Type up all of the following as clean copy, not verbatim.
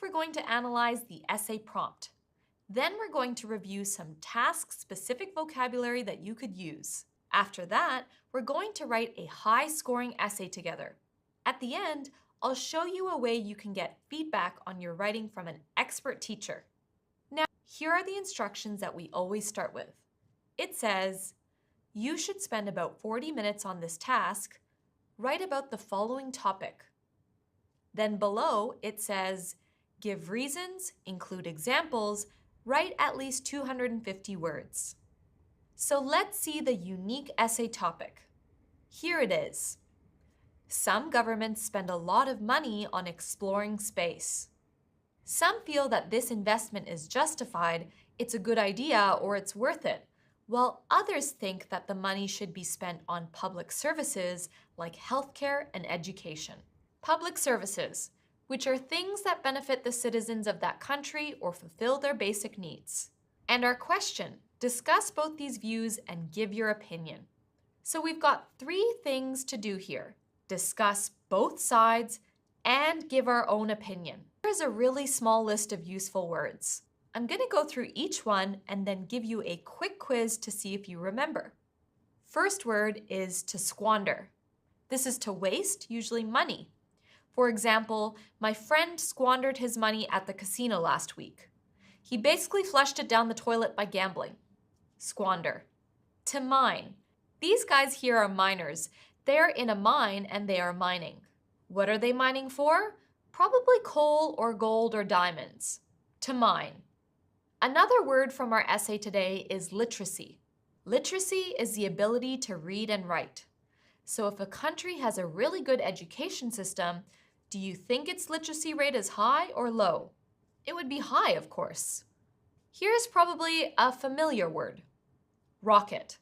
Next, we're going to analyze the essay prompt. Then we're going to review some task-specific vocabulary that you could use. After that, we're going to write a high-scoring essay together. At the end, I'll show you a way you can get feedback on your writing from an expert teacher. Now, here are the instructions that we always start with. It says, you should spend about 40 minutes on this task. Write about the following topic. Then below, it says, give reasons, include examples, write at least 250 words. So let's see the unique essay topic. Here it is. Some governments spend a lot of money on exploring space. Some feel that this investment is justified, it's a good idea, or it's worth it, while others think that the money should be spent on public services like healthcare and education. Public services, which are things that benefit the citizens of that country or fulfill their basic needs. And our question, discuss both these views and give your opinion. So we've got 3 things to do here. Discuss both sides and give our own opinion. Here's a really small list of useful words. I'm going to go through each one and then give you a quick quiz to see if you remember. First word is to squander. This is to waste, usually money. For example, my friend squandered his money at the casino last week. He basically flushed it down the toilet by gambling. Squander. To mine. These guys here are miners. They're in a mine and they are mining. What are they mining for? Probably coal or gold or diamonds. To mine. Another word from our essay today is literacy. Literacy is the ability to read and write. So if a country has a really good education system, do you think its literacy rate is high or low? It would be high, of course. Here's probably a familiar word. Rocket.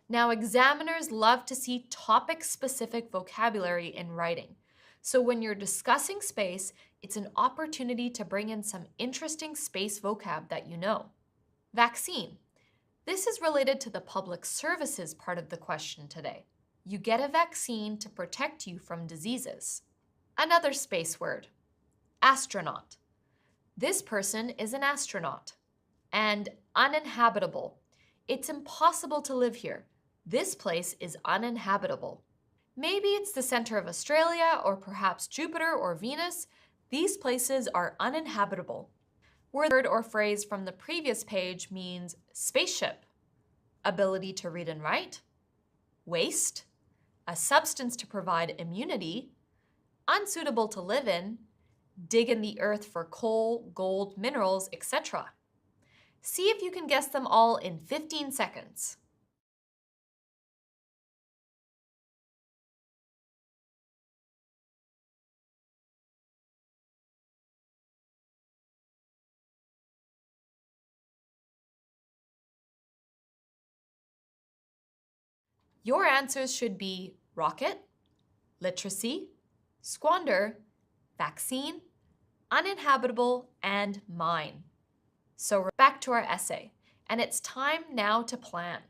Now, examiners love to see topic-specific vocabulary in writing. So when you're discussing space, it's an opportunity to bring in some interesting space vocab that you know. Vaccine. This is related to the public services part of the question today. You get a vaccine to protect you from diseases. Another space word. Astronaut. This person is an astronaut. And uninhabitable. It's impossible to live here. This place is uninhabitable. Maybe it's the center of Australia or perhaps Jupiter or Venus. These places are uninhabitable. Word or phrase from the previous page means spaceship, ability to read and write, waste, a substance to provide immunity, unsuitable to live in, dig in the earth for coal, gold, minerals, etc. See if you can guess them all in 15 seconds. Your answers should be rocket, literacy, squander, vaccine, uninhabitable, and mine. So we're back to our essay, and it's time now to plan.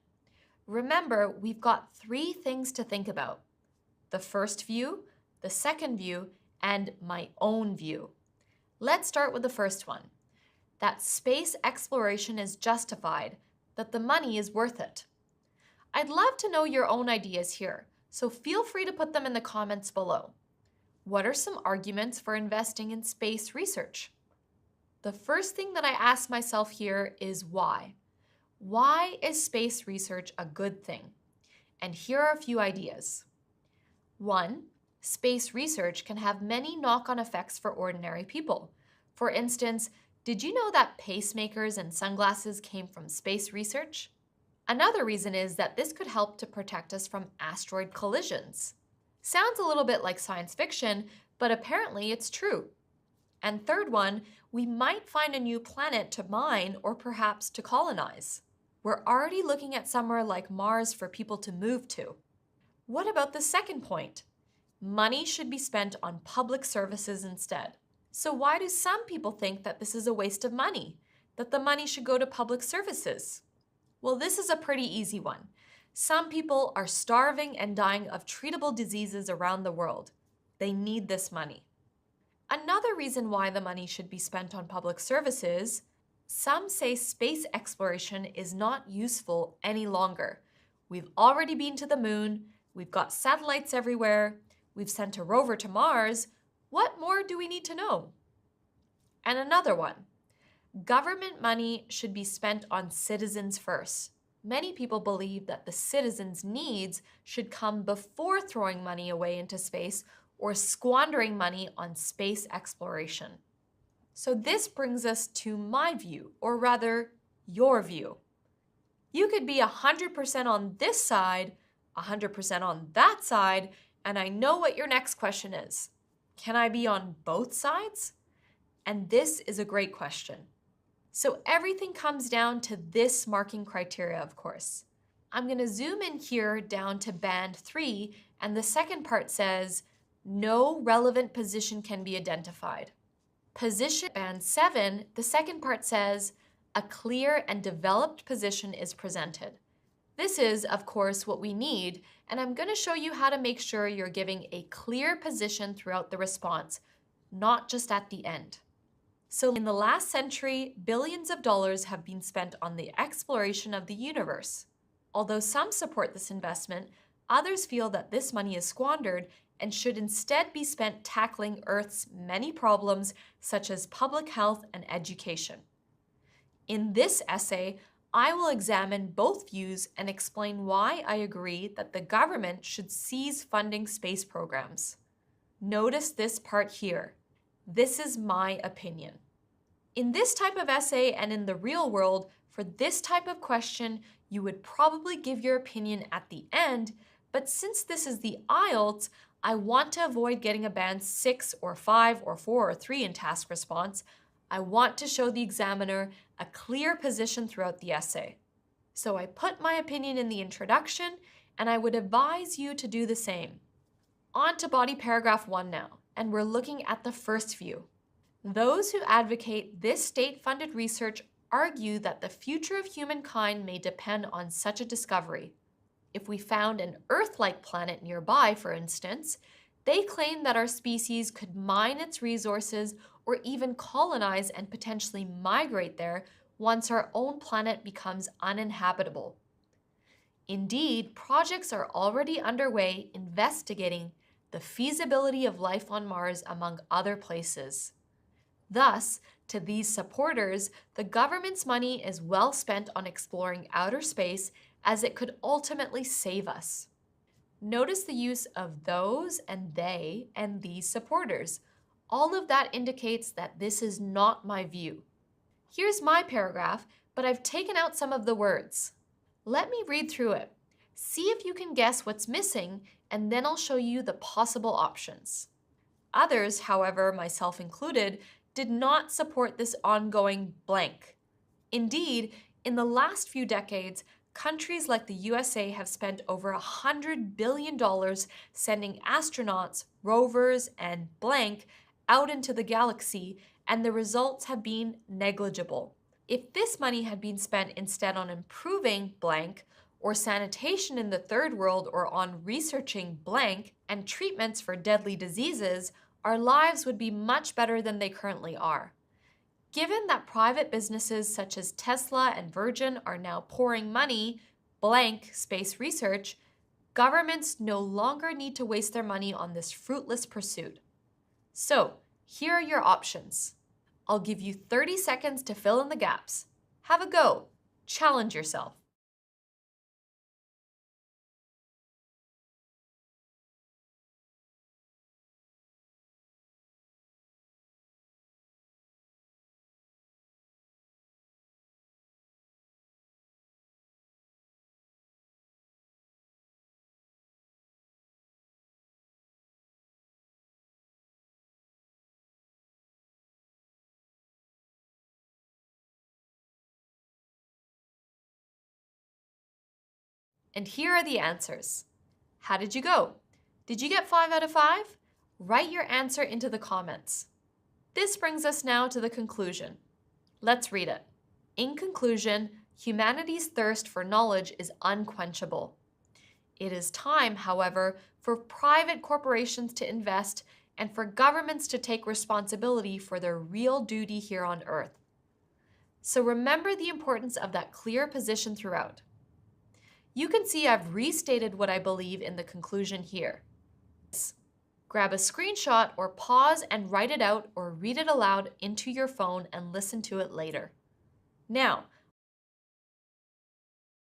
Remember, we've got 3 things to think about. The first view, the second view, and my own view. Let's start with the first one. That space exploration is justified, that the money is worth it. I'd love to know your own ideas here, so feel free to put them in the comments below. What are some arguments for investing in space research? The first thing that I ask myself here is why. Why is space research a good thing? And here are a few ideas. 1. Space research can have many knock-on effects for ordinary people. For instance, did you know that pacemakers and sunglasses came from space research? Another reason is that this could help to protect us from asteroid collisions. Sounds a little bit like science fiction, but apparently it's true. And third one, we might find a new planet to mine or perhaps to colonize. We're already looking at somewhere like Mars for people to move to. What about the second point? Money should be spent on public services instead. So why do some people think that this is a waste of money, that the money should go to public services? Well, this is a pretty easy one. Some people are starving and dying of treatable diseases around the world. They need this money. Another reason why the money should be spent on public services, some say space exploration is not useful any longer. We've already been to the moon, we've got satellites everywhere, we've sent a rover to Mars. What more do we need to know? And another one, government money should be spent on citizens first. Many people believe that the citizens' needs should come before throwing money away into space or squandering money on space exploration. So this brings us to my view, or rather, your view. You could be 100% on this side, 100% on that side, and I know what your next question is. Can I be on both sides? And this is a great question. So everything comes down to this marking criteria, of course. I'm going to zoom in here down to band 3, and the second part says, no relevant position can be identified. Position band 7, the second part says, a clear and developed position is presented. This is, of course, what we need, and I'm going to show you how to make sure you're giving a clear position throughout the response, not just at the end. So in the last century, billions of dollars have been spent on the exploration of the universe. Although some support this investment, others feel that this money is squandered and should instead be spent tackling Earth's many problems, such as public health and education. In this essay, I will examine both views and explain why I agree that the government should cease funding space programs. Notice this part here. This is my opinion. In this type of essay and in the real world, for this type of question, you would probably give your opinion at the end, but since this is the IELTS, I want to avoid getting a band 6 or 5 or 4 or 3 in task response. I want to show the examiner a clear position throughout the essay. So I put my opinion in the introduction, and I would advise you to do the same. On to body paragraph 1 now, and we're looking at the first view. Those who advocate this state-funded research argue that the future of humankind may depend on such a discovery. If we found an Earth-like planet nearby, for instance, they claim that our species could mine its resources or even colonize and potentially migrate there once our own planet becomes uninhabitable. Indeed, projects are already underway investigating the feasibility of life on Mars, among other places. Thus, to these supporters, the government's money is well spent on exploring outer space, as it could ultimately save us. Notice the use of those and they and these supporters. All of that indicates that this is not my view. Here's my paragraph, but I've taken out some of the words. Let me read through it. See if you can guess what's missing, and then I'll show you the possible options. Others, however, myself included, did not support this ongoing blank. Indeed, in the last few decades, countries like the USA have spent over $100 billion sending astronauts, rovers, and blank out into the galaxy, and the results have been negligible. If this money had been spent instead on improving blank, or sanitation in the third world, or on researching blank and treatments for deadly diseases, our lives would be much better than they currently are. Given that private businesses such as Tesla and Virgin are now pouring money, blank space research, governments no longer need to waste their money on this fruitless pursuit. So, here are your options. I'll give you 30 seconds to fill in the gaps. Have a go. Challenge yourself. And here are the answers. How did you go? Did you get 5 out of 5? Write your answer into the comments. This brings us now to the conclusion. Let's read it. In conclusion, humanity's thirst for knowledge is unquenchable. It is time, however, for private corporations to invest and for governments to take responsibility for their real duty here on Earth. So remember the importance of that clear position throughout. You can see I've restated what I believe in the conclusion here. Grab a screenshot or pause and write it out or read it aloud into your phone and listen to it later. Now,